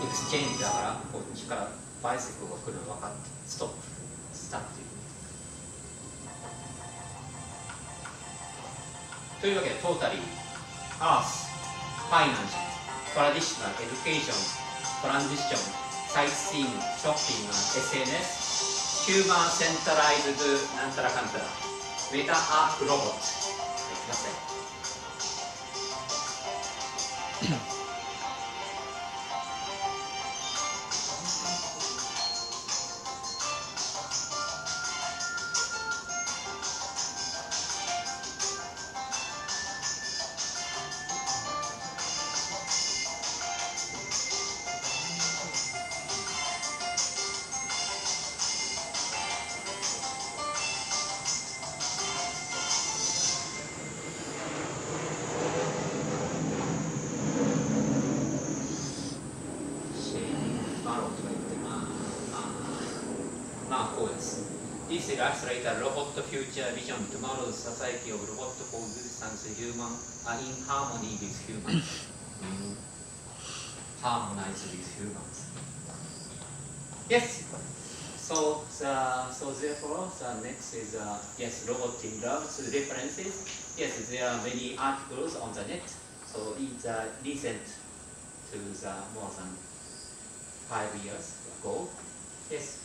クスチェンジだからこっちからバイセクが来るの分かってストップスタートというわけでトータリーアースファイナンシャルトラディショナルエデュケーショントランジッションサイトシーンショッピング SNSヒューマンセンタライズドなんたらかんたらメタアークロボットいきますね。This illustrates robot future vision, tomorrow's society of robot coexistence human in harmony with humans. Harmonize with humans. Yes. So therefore, the next is yes, robotic loves references. Yes, there are many articles on the net. So it's recent to the more than 5 years ago. Yes.